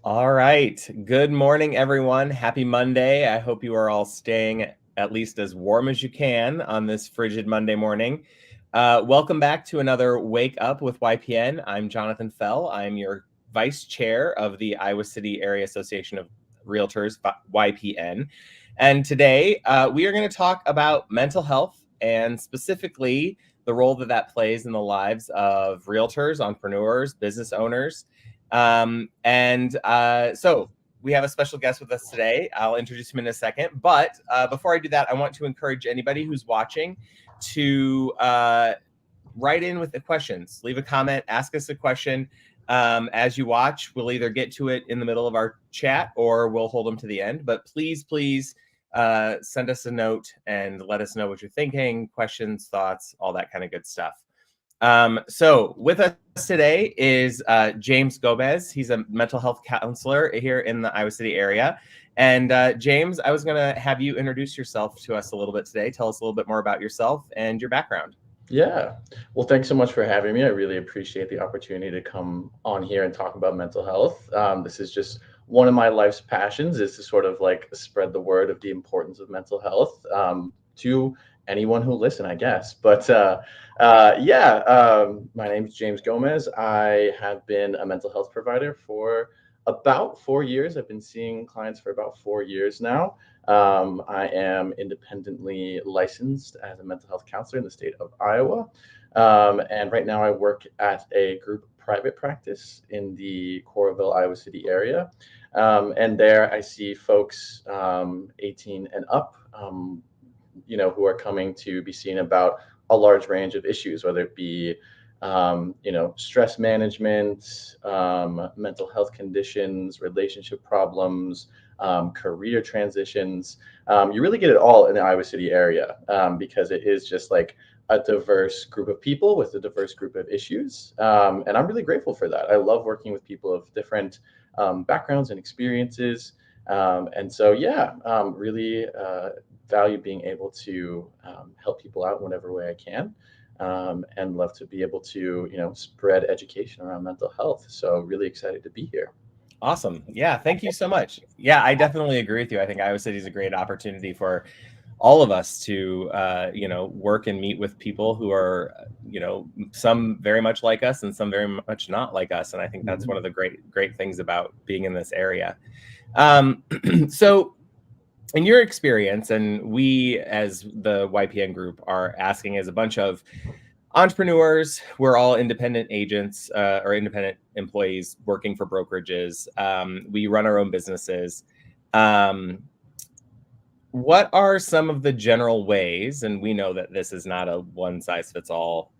All right. Good morning, everyone. Happy Monday. I hope you are all staying at least as warm as you can on this frigid Monday morning. Welcome back to another Wake Up with YPN. I'm Jonathan Fell. I'm your vice chair of the Iowa City Area Association of Realtors, YPN. And today we are going to talk about mental health and specifically the role that plays in the lives of realtors, entrepreneurs, business owners. So we have a special guest with us today. I'll introduce him in a second. But before I do that, I want to encourage anybody who's watching to write in with the questions. Leave a comment, ask us a question as you watch. We'll either get to it in the middle of our chat or we'll hold them to the end. But please send us a note and let us know what you're thinking, questions, thoughts, all that kind of good stuff. So with us today is James Gomez. He's a mental health counselor here in the Iowa City area. And James, I was going to have you introduce yourself to us a little bit today. Tell us a little bit more about yourself and your background. Yeah. Well, thanks so much for having me. I really appreciate the opportunity to come on here and talk about mental health. This is just one of my life's passions, is to sort of like spread the word of the importance of mental health to anyone who listen, I guess. My name is James Gomez. I have been a mental health provider for about 4 years. I've been seeing clients for about 4 years now. I am independently licensed as a mental health counselor in the state of Iowa. And right now I work at a group private practice in the Coralville, Iowa City area. And there I see folks 18 and up, who are coming to be seen about a large range of issues, whether it be stress management, mental health conditions, relationship problems, career transitions. You really get it all in the Iowa City area because it is just like a diverse group of people with a diverse group of issues. And I'm really grateful for that. I love working with people of different backgrounds and experiences. Really value being able to help people out whatever way I can. And love to be able to, spread education around mental health. So really excited to be here. Awesome. Yeah, thank you so much. Yeah, I definitely agree with you. I think Iowa City is a great opportunity for all of us to, work and meet with people who are, some very much like us and some very much not like us. And I think that's one of the great things about being in this area. So in your experience, and we as the YPN group are asking as a bunch of entrepreneurs, we're all independent agents or independent employees working for brokerages. We run our own businesses. What are some of the general ways, and we know that this is not a one size fits all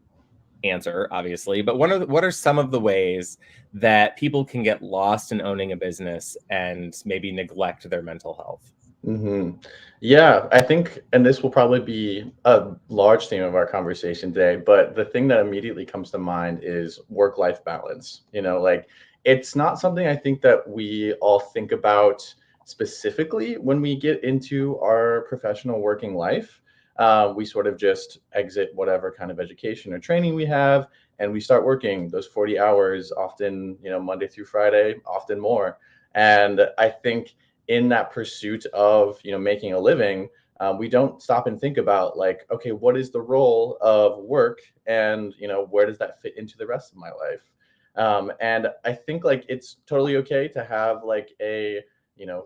answer, obviously, but what are some of the ways that people can get lost in owning a business and maybe neglect their mental health? Mm-hmm. Yeah, I think, and this will probably be a large theme of our conversation today, but the thing that immediately comes to mind is work-life balance. Like it's not something I think that we all think about specifically when we get into our professional working life. We sort of just exit whatever kind of education or training we have, and we start working those 40 hours, often, Monday through Friday, often more. And I think in that pursuit of making a living, we don't stop and think about like, okay, what is the role of work, and where does that fit into the rest of my life? And I think like it's totally okay to have like a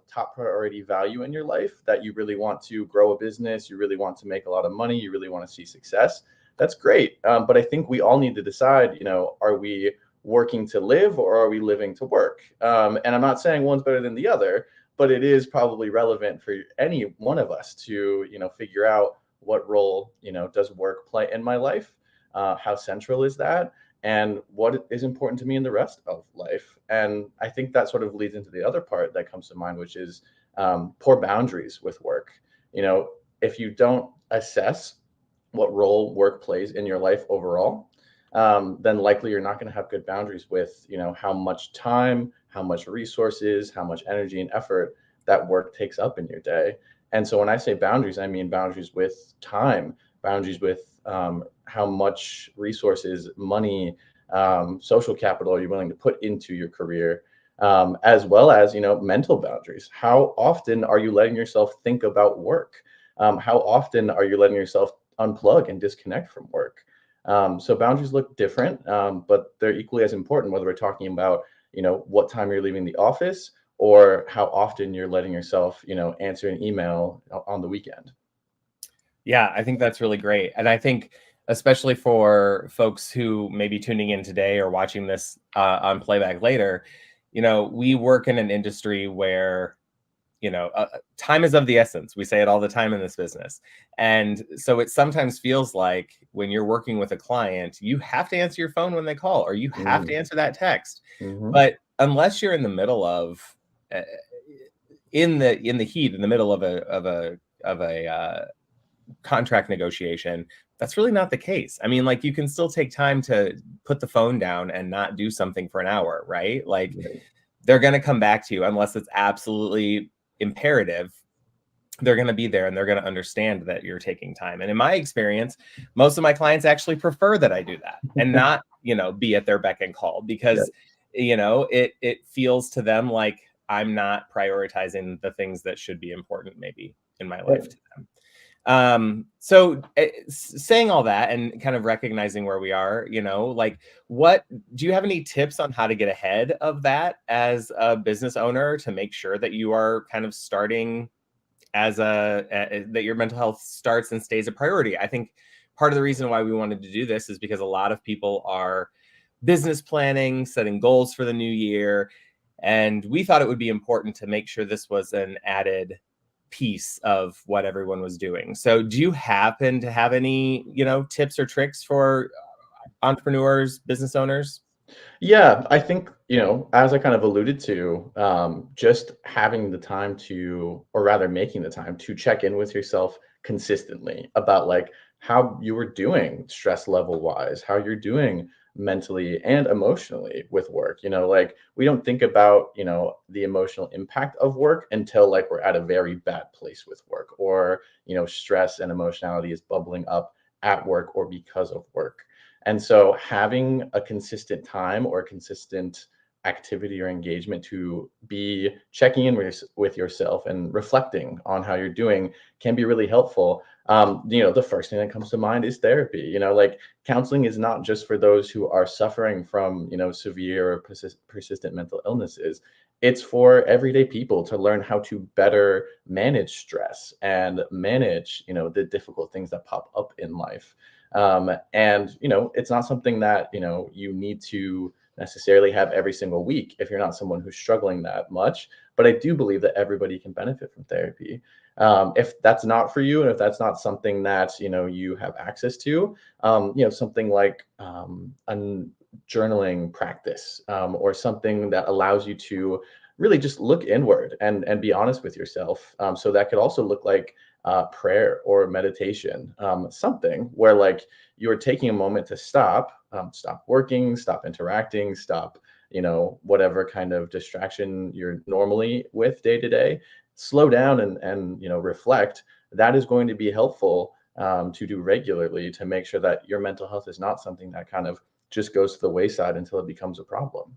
top priority value in your life, that you really want to grow a business, you really want to make a lot of money, you really want to see success. That's great, but I think we all need to decide, are we working to live or are we living to work? And I'm not saying one's better than the other, but it is probably relevant for any one of us to figure out what role does work play in my life, how central is that, and what is important to me in the rest of life. And I think that sort of leads into the other part that comes to mind, which is poor boundaries with work. If you don't assess what role work plays in your life overall, then likely you're not going to have good boundaries with how much time, how much resources, how much energy and effort that work takes up in your day. And so when I say boundaries, I mean boundaries with time, boundaries with how much resources, money, social capital you're willing to put into your career. as well as, mental boundaries. How often are you letting yourself think about work? How often are you letting yourself unplug and disconnect from work? So boundaries look different, but they're equally as important, whether we're talking about, what time you're leaving the office or how often you're letting yourself, answer an email on the weekend. Yeah, I think that's really great. And I think especially for folks who may be tuning in today or watching this on playback later, we work in an industry where, time is of the essence. We say it all the time in this business. And so it sometimes feels like when you're working with a client, you have to answer your phone when they call, or you have to answer that text. Mm-hmm. But unless you're in the middle of, uh, in the heat, in the middle of a contract negotiation, that's really not the case. I mean, like, you can still take time to put the phone down and not do something for an hour, right? Like, Right. they're going to come back to you unless it's absolutely imperative. They're going to be there and they're going to understand that you're taking time. And in my experience, most of my clients actually prefer that I do that and not, be at their beck and call, Yeah. because, it feels to them like I'm not prioritizing the things that should be important maybe in my life Right. to them. So saying all that and kind of recognizing where we are, like, what do you have any tips on how to get ahead of that as a business owner to make sure that you are kind of starting as that your mental health starts and stays a priority? I think part of the reason why we wanted to do this is because a lot of people are business planning, setting goals for the new year, and we thought it would be important to make sure this was an added piece of what everyone was doing. So do you happen to have any, tips or tricks for entrepreneurs, business owners? Yeah, I think, as I kind of alluded to, just having the time to, or rather making the time to check in with yourself consistently about like how you were doing stress level wise, how you're doing mentally and emotionally with work. Like we don't think about, the emotional impact of work until like we're at a very bad place with work, or, stress and emotionality is bubbling up at work or because of work. And so having a consistent time or a consistent activity or engagement to be checking in with yourself and reflecting on how you're doing can be really helpful. The first thing that comes to mind is therapy. Like counseling is not just for those who are suffering from, severe or persistent mental illnesses. It's for everyday people to learn how to better manage stress and manage, the difficult things that pop up in life. And it's not something that you need to necessarily have every single week if you're not someone who's struggling that much. But I do believe that everybody can benefit from therapy. If that's not for you, and if that's not something that you have access to, something like a journaling practice, or something that allows you to really just look inward and be honest with yourself. So that could also look like prayer or meditation, something where like you're taking a moment to stop working, stop interacting, stop, whatever kind of distraction you're normally with day to day, slow down and reflect. That is going to be helpful to do regularly to make sure that your mental health is not something that kind of just goes to the wayside until it becomes a problem.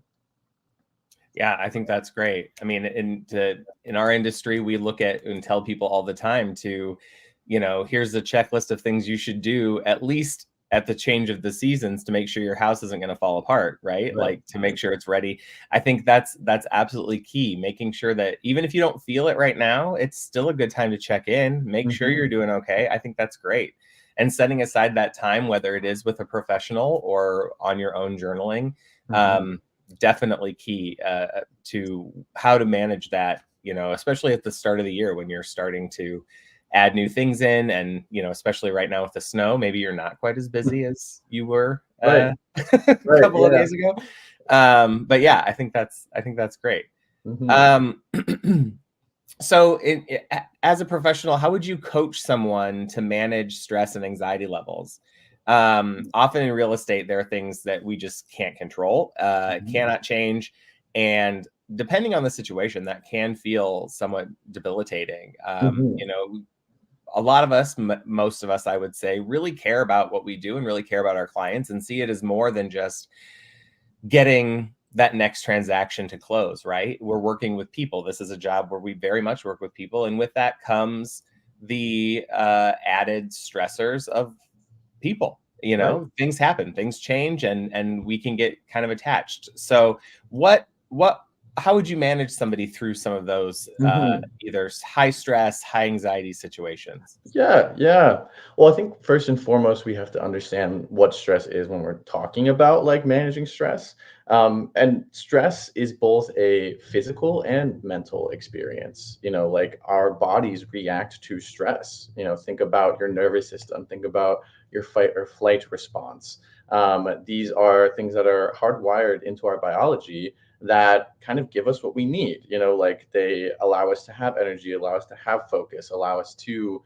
Yeah, I think that's great. I mean, in our industry, we look at and tell people all the time to, here's a checklist of things you should do at least at the change of the seasons to make sure your house isn't going to fall apart, right? Right. Like, to make sure it's ready. I think that's absolutely key. Making sure that even if you don't feel it right now, it's still a good time to check in, make sure Mhm. you're doing okay. I think that's great. And setting aside that time, whether it is with a professional or on your own journaling, Mhm. um, definitely key to how to manage that, especially at the start of the year when you're starting to add new things in. And, especially right now with the snow, maybe you're not quite as busy as you were Right. a Right. couple of Yeah. days ago. But yeah, I think that's great. Mhm. Um, so as a professional, how would you coach someone to manage stress and anxiety levels? Often in real estate, there are things that we just can't control, Mhm. cannot change. And depending on the situation, that can feel somewhat debilitating. Mhm. A lot of us, most of us, I would say, really care about what we do and really care about our clients and see it as more than just getting that next transaction to close, right? We're working with people. This is a job where we very much work with people. And with that comes the added stressors of people. You know, Right. things happen, things change, and we can get kind of attached. So how would you manage somebody through some of those Mhm. either high stress, high anxiety situations? Yeah, yeah. Well, I think first and foremost, we have to understand what stress is when we're talking about like managing stress. And stress is both a physical and mental experience. Like our bodies react to stress. Think about your nervous system, think about your fight or flight response. These are things that are hardwired into our biology that kind of give us what we need. Like they allow us to have energy, allow us to have focus, allow us to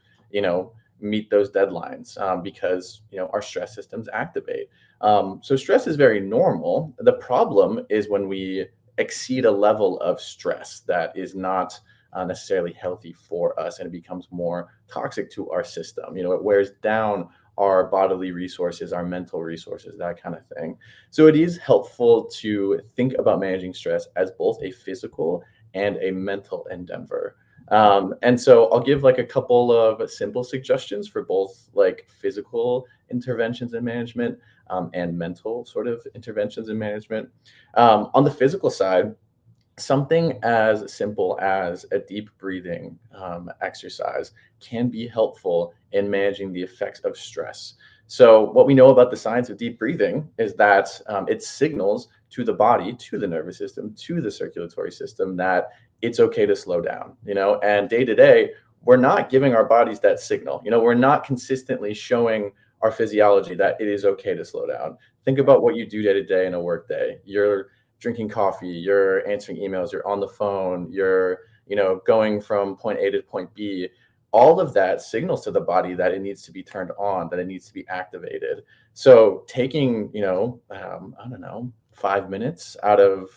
meet those deadlines because our stress systems activate. So stress is very normal. The problem is when we exceed a level of stress that is not necessarily healthy for us, and it becomes more toxic to our system. It wears down our bodily resources, our mental resources, that kind of thing. So it is helpful to think about managing stress as both a physical and a mental endeavor. And so I'll give like a couple of simple suggestions for both like physical interventions in management and mental sort of interventions in management. On the physical side, something as simple as a deep breathing exercise can be helpful in managing the effects of stress. So, what we know about the science of deep breathing is that it signals to the body, to the nervous system, to the circulatory system that it's okay to slow down. And day to day, we're not giving our bodies that signal. We're not consistently showing our physiology that it is okay to slow down. Think about what you do day to day in a work day. You're drinking coffee, you're answering emails, you're on the phone, you're, going from point A to point B. All of that signals to the body that it needs to be turned on, that it needs to be activated. So taking, I don't know, 5 minutes out of,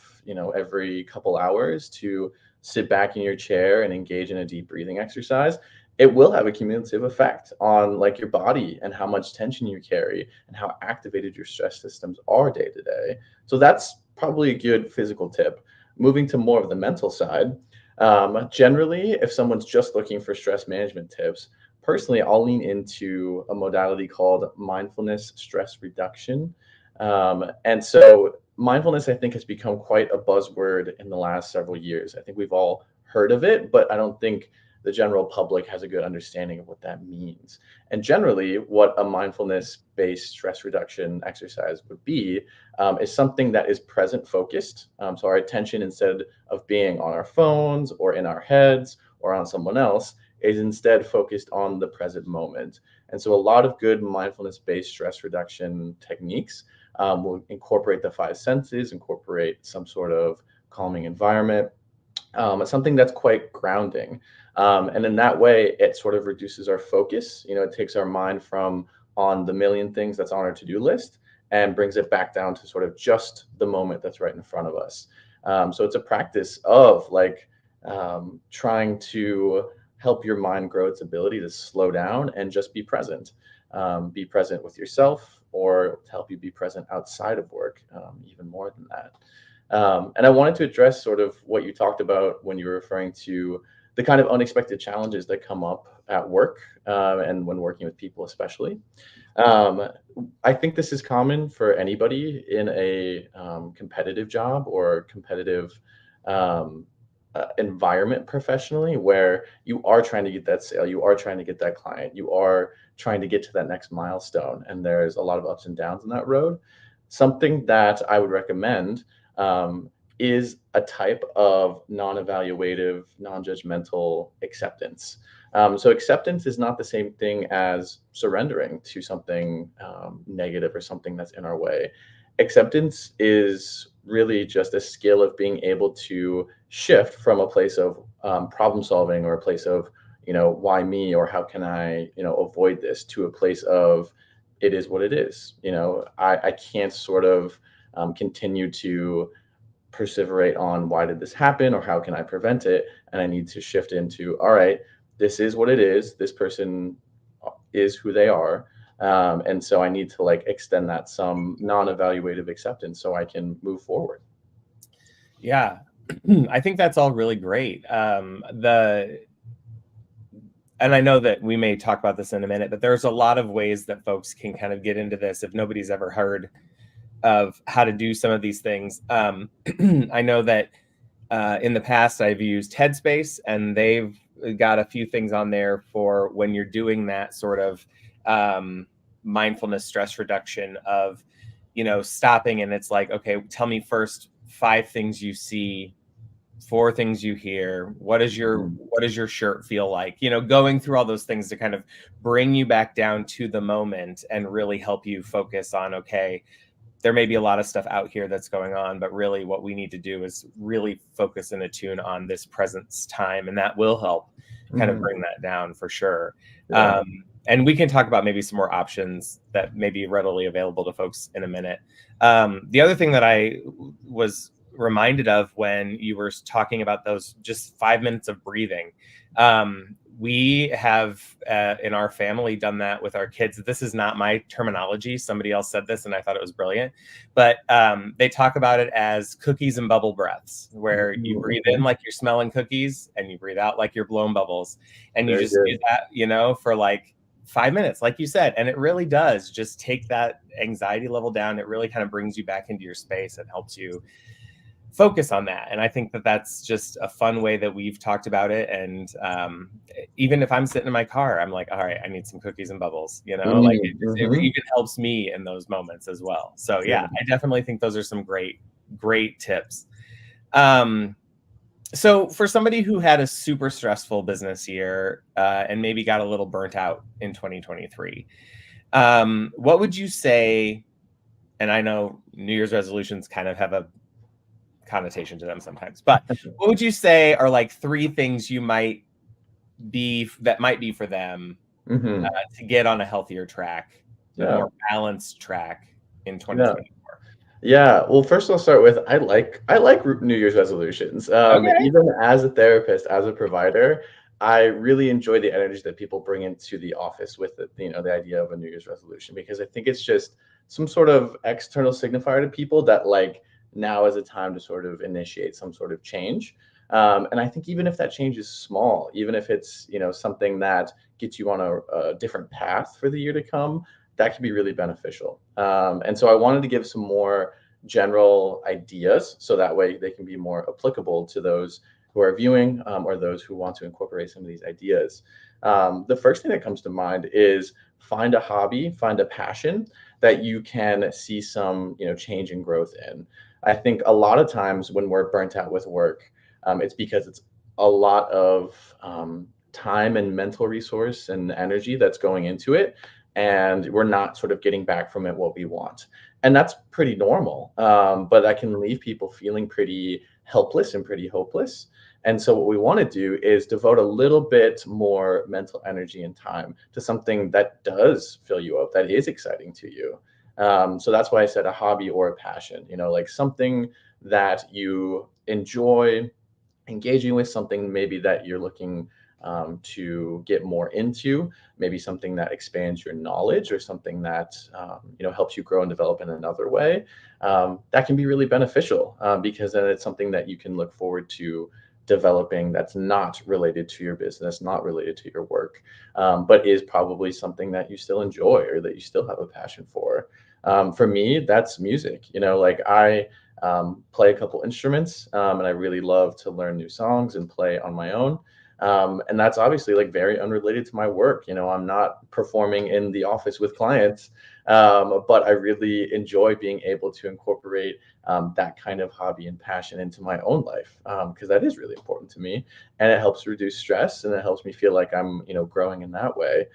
every couple hours to sit back in your chair and engage in a deep breathing exercise, it will have a cumulative effect on like your body and how much tension you carry and how activated your stress systems are day to day. So that's probably a good physical tip. Moving to more of the mental side, generally, if someone's just looking for stress management tips, personally, I'll lean into a modality called mindfulness stress reduction. And so, mindfulness, I think, has become quite a buzzword in the last several years. I think we've all heard of it, but I don't think the general public has a good understanding of what that means. And generally, what a mindfulness based stress reduction exercise would be is something that is present focused. So our attention, instead of being on our phones or in our heads or on someone else, is instead focused on the present moment. And so a lot of good mindfulness based stress reduction techniques will incorporate the five senses, incorporate some sort of calming environment, something that's quite grounding. And in that way, it sort of reduces our focus. It takes our mind from on the million things that's on our to-do list and brings it back down to sort of just the moment that's right in front of us. So it's a practice of like trying to help your mind grow its ability to slow down and just be present. Be present with yourself, or to help you be present outside of work, even more than that. And I wanted to address sort of what you talked about when you were referring to the kind of unexpected challenges that come up at work and when working with people, especially. Um, I think this is common for anybody in a competitive job or competitive um, environment professionally, where you are trying to get that sale, you are trying to get that client, you are trying to get to that next milestone, and there's a lot of ups and downs on that road. Something that I would recommend um, is a type of non-evaluative, non-judgmental acceptance. So acceptance is not the same thing as surrendering to something negative or something that's in our way. Acceptance is really just a skill of being able to shift from a place of problem solving, or a place of, why me, or how can I, avoid this, to a place of it is what it is. I can't sort of continue to perseverate on why did this happen or how can I prevent it. And I need to shift into, all right, this is what it is. This person is who they are. And so I need to like extend that some non-evaluative acceptance so I can move forward. Yeah, I think that's all really great. And I know that we may talk about this in a minute, but there's a lot of ways that folks can kind of get into this if nobody's ever heard of how to do some of these things. I know that in the past I've used Headspace, and they've got a few things on there for when you're doing that sort of mindfulness stress reduction of, stopping, and it's like, okay, tell me first 5 things you see, 4 things you hear, what does your shirt feel like, going through all those things to kind of bring you back down to the moment and really help you focus on, okay, there may be a lot of stuff out here that's going on, but really what we need to do is really focus and attune on this present time, and that will help kind of bring that down for sure. Yeah. And we can talk about maybe some more options that may be readily available to folks in a minute. The other thing that I was reminded of when you were talking about those just 5 minutes of breathing, we have in our family done that with our kids. This is not my terminology. Somebody else said this and I thought it was brilliant, but they talk about it as cookies and bubble breaths, where you breathe in like you're smelling cookies and you breathe out like you're blowing bubbles, and you Very just do good. that, for like 5 minutes, like you said, and it really does just take that anxiety level down. It really kind of brings you back into your space and helps you focus on that. And I think that that's just a fun way that we've talked about it. And even if I'm sitting in my car, I'm like, all right, I need some cookies and bubbles, like it even helps me in those moments as well. So yeah, I definitely think those are some great tips. So for somebody who had a super stressful business year and maybe got a little burnt out in 2023, what would you say? And I know New Year's resolutions kind of have a connotation to them sometimes, but what would you say are like 3 things you might be for them to get on a healthier track, a Yeah. more balanced track in Yeah. 2024? Yeah. Well, first I'll start with I like New Year's resolutions. Okay. Even as a therapist, as a provider, I really enjoy the energy that people bring into the office with the idea of a New Year's resolution, because I think it's just some sort of external signifier to people that like now is a time to sort of initiate some sort of change. And I think even if that change is small, even if it's something that gets you on a different path for the year to come, that can be really beneficial. And so I wanted to give some more general ideas so that way they can be more applicable to those who are viewing or those who want to incorporate some of these ideas. The first thing that comes to mind is find a hobby, find a passion that you can see some change and growth in. I think a lot of times when we're burnt out with work, it's because it's a lot of time and mental resource and energy that's going into it, and we're not sort of getting back from it what we want. And that's pretty normal. But that can leave people feeling pretty helpless and pretty hopeless. And so, what we want to do is devote a little bit more mental energy and time to something that does fill you up, that is exciting to you. So, that's why I said a hobby or a passion, like something that you enjoy engaging with, something maybe that you're looking to get more into, maybe something that expands your knowledge or something that helps you grow and develop in another way. That can be really beneficial because then it's something that you can look forward to developing that's not related to your business, not related to your work, but is probably something that you still enjoy or that you still have a passion for. For me, that's music. Like I play a couple instruments, and I really love to learn new songs and play on my own. And that's obviously like very unrelated to my work. I'm not performing in the office with clients, but I really enjoy being able to incorporate that kind of hobby and passion into my own life, because that is really important to me, and it helps reduce stress and it helps me feel like I'm growing in that way.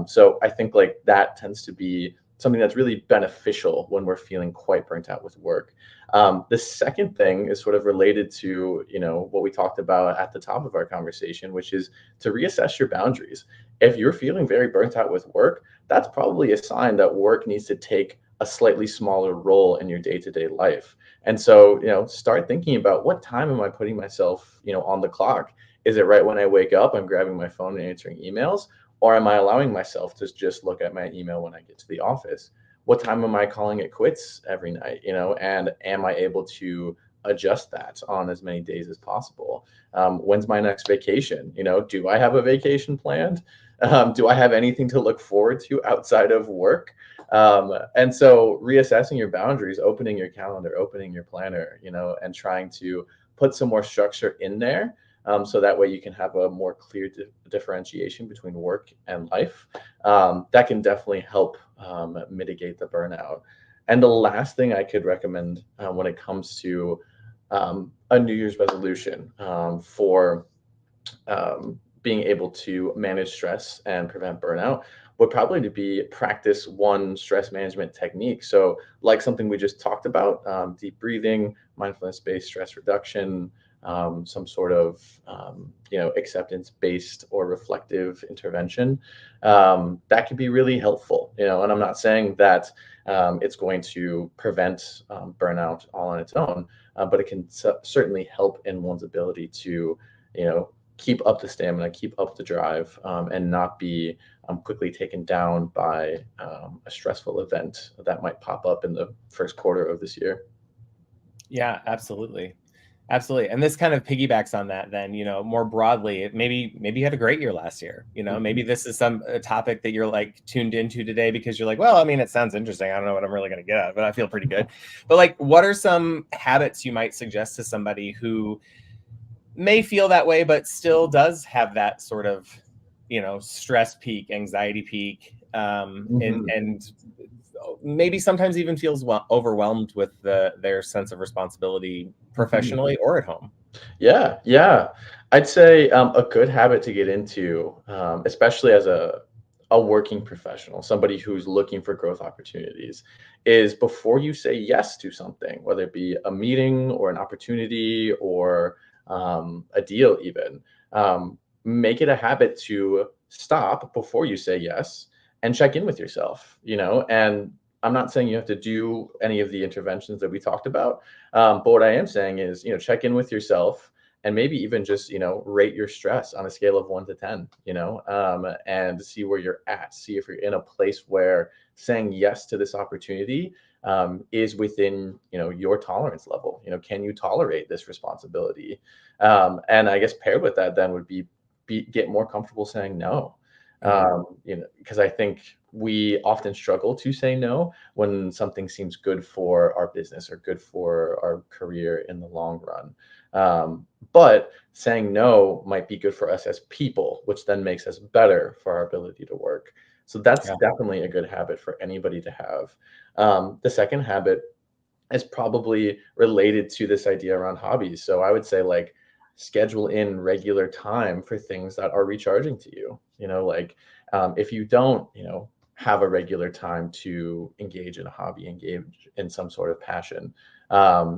So I think like that tends to be something that's really beneficial when we're feeling quite burnt out with work. The second thing is sort of related to what we talked about at the top of our conversation, which is to reassess your boundaries. If you're feeling very burnt out with work, that's probably a sign that work needs to take a slightly smaller role in your day-to-day life. And so start thinking about, what time am I putting myself on the clock? Is it right when I wake up, I'm grabbing my phone and answering emails? Or am I allowing myself to just look at my email when I get to the office? What time am I calling it quits every night? And am I able to adjust that on as many days as possible. When's my next vacation? Do I have a vacation planned? Do I have anything to look forward to outside of work? And so reassessing your boundaries, opening your calendar, opening your planner, and trying to put some more structure in there, so that way you can have a more clear differentiation between work and life. That can definitely help mitigate the burnout. And the last thing I could recommend when it comes to a New Year's resolution for being able to manage stress and prevent burnout would probably to be practice one stress management technique. So, like something we just talked about, deep breathing, mindfulness-based stress reduction, some sort of acceptance-based or reflective intervention. That could be really helpful. And I'm not saying that it's going to prevent burnout all on its own, but it can certainly help in one's ability to, keep up the stamina, keep up the drive, and not be quickly taken down by a stressful event that might pop up in the first quarter of this year. Yeah, absolutely. Absolutely. And this kind of piggybacks on that then, more broadly, maybe you had a great year last year, maybe this is a topic that you're like tuned into today because you're like, well, I mean, it sounds interesting. I don't know what I'm really going to get at, but I feel pretty good. But like, what are some habits you might suggest to somebody who may feel that way, but still does have that sort of, stress peak, anxiety peak, and maybe sometimes even feels overwhelmed with their sense of responsibility professionally or at home? Yeah. I'd say a good habit to get into, especially as a working professional, somebody who's looking for growth opportunities, is before you say yes to something, whether it be a meeting or an opportunity or a deal, even, make it a habit to stop before you say yes and check in with yourself, and I'm not saying you have to do any of the interventions that we talked about. But what I am saying is, check in with yourself and maybe even just, rate your stress on a scale of 1 to 10, and see where you're at. See if you're in a place where saying yes to this opportunity is within, your tolerance level. Can you tolerate this responsibility? And I guess paired with that then would be get more comfortable saying no. Because I think we often struggle to say no when something seems good for our business or good for our career in the long run. But saying no might be good for us as people, which then makes us better for our ability to work. So that's definitely a good habit for anybody to have. The second habit is probably related to this idea around hobbies. So I would say, like, schedule in regular time for things that are recharging to you. If you don't, have a regular time to engage in a hobby, engage in some sort of passion,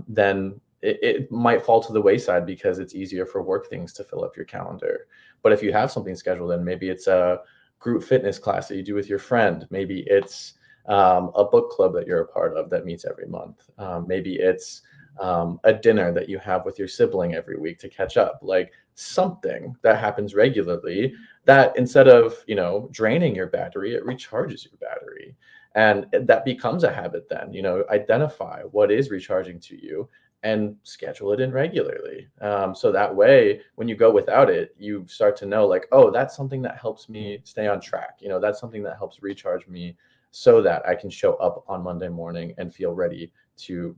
then it might fall to the wayside because it's easier for work things to fill up your calendar. But if you have something scheduled in, maybe it's a group fitness class that you do with your friend. Maybe it's a book club that you're a part of that meets every month. Maybe it's a dinner that you have with your sibling every week to catch up, like something that happens regularly that instead of, draining your battery, it recharges your battery. And that becomes a habit then, identify what is recharging to you and schedule it in regularly. So that way, when you go without it, you start to know, like, oh, that's something that helps me stay on track. That's something that helps recharge me so that I can show up on Monday morning and feel ready to,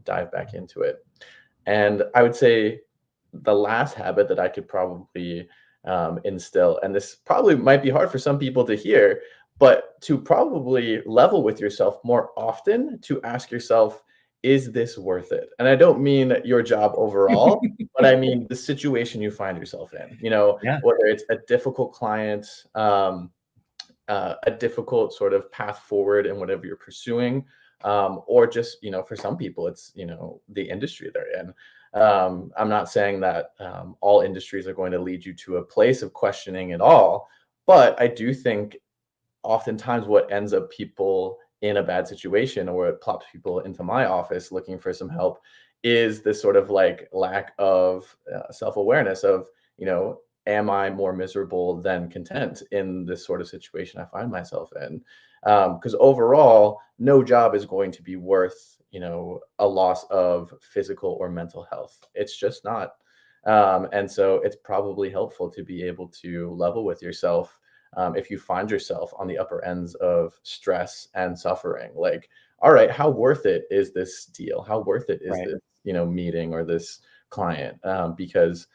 dive back into it. And I would say the last habit that I could probably instill, and this probably might be hard for some people to hear, but to probably level with yourself more often, to ask yourself, is this worth it? And I don't mean your job overall, but I mean the situation you find yourself in, Yeah. whether it's a difficult client, a difficult sort of path forward in whatever you're pursuing, or just, for some people, it's, the industry they're in. I'm not saying that all industries are going to lead you to a place of questioning it all, but I do think oftentimes what ends up people in a bad situation, or what plops people into my office looking for some help, is this sort of like lack of self-awareness of, am I more miserable than content in this sort of situation I find myself in? Because overall, no job is going to be worth a loss of physical or mental health. It's just not. And so it's probably helpful to be able to level with yourself if you find yourself on the upper ends of stress and suffering. Like, all right, how worth it is this deal? How worth it is Right. this, meeting or this client? Because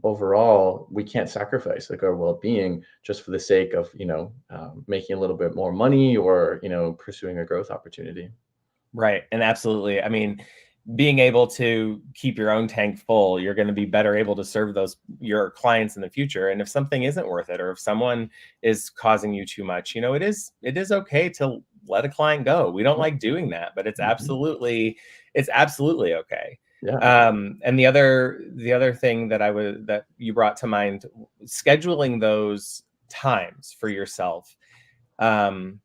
overall, we can't sacrifice like our well-being just for the sake of making a little bit more money or pursuing a growth opportunity. Right. And absolutely. I mean, being able to keep your own tank full, you're going to be better able to serve your clients in the future. And if something isn't worth it, or if someone is causing you too much, it is okay to let a client go. We don't like doing that, but it's Mhm. absolutely okay. Yeah. And the other thing that you brought to mind, scheduling those times for yourself. Um,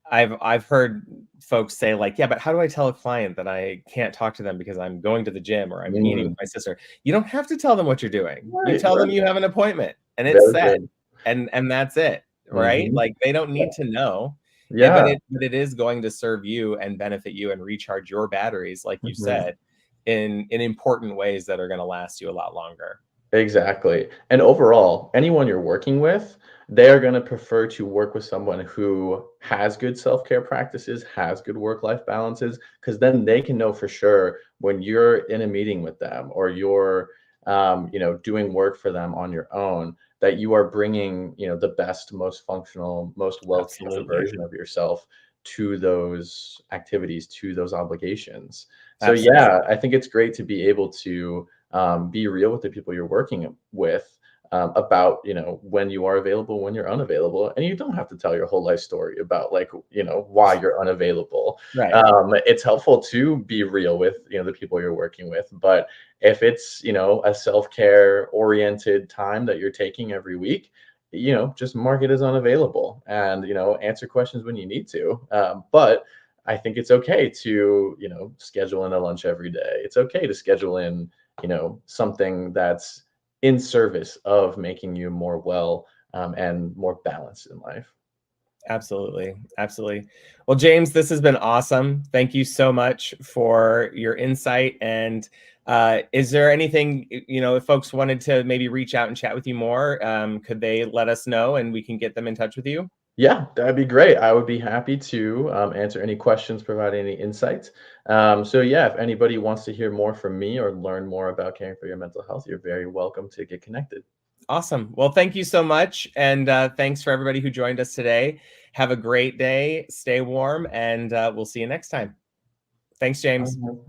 I've heard folks say like, yeah, but how do I tell a client that I can't talk to them because I'm going to the gym or I'm meeting with Mm. my sister? You don't have to tell them what you're doing. You Right, tell them right. you have an appointment and it's Very set, good. and that's it, right? Mhm. Like they don't Yeah. need to know. But Yeah. it is going to serve you and benefit you and recharge your batteries, like you Mhm. said, in important ways that are going to last you a lot longer. Exactly. And overall, anyone you're working with, they are going to prefer to work with someone who has good self-care practices, has good work-life balances, because then they can know for sure when you're in a meeting with them or you're, doing work for them on your own, that you are bringing, the best, most functional, most well-tailored Absolutely. version of yourself to those activities, to those obligations. So Absolutely. yeah, I think it's great to be able to be real with the people you're working with about when you are available, when you're unavailable, and you don't have to tell your whole life story about like why you're unavailable. Right. It's helpful to be real with the people you're working with, but if it's a self-care oriented time that you're taking every week, just mark it as unavailable and answer questions when you need to. But I think it's okay to schedule in a lunch every day. It's okay to schedule in something that's in service of making you more well and more balanced in life. Absolutely. Absolutely. Well, James, this has been awesome. Thank you so much for your insight. And is there anything, if folks wanted to maybe reach out and chat with you more, could they let us know and we can get them in touch with you? Yeah, that'd be great. I would be happy to answer any questions, provide any insights. So yeah, if anybody wants to hear more from me or learn more about caring for your mental health, you're very welcome to get connected. Awesome. Well, thank you so much. And thanks for everybody who joined us today. Have a great day. Stay warm and we'll see you next time. Thanks, James. Um,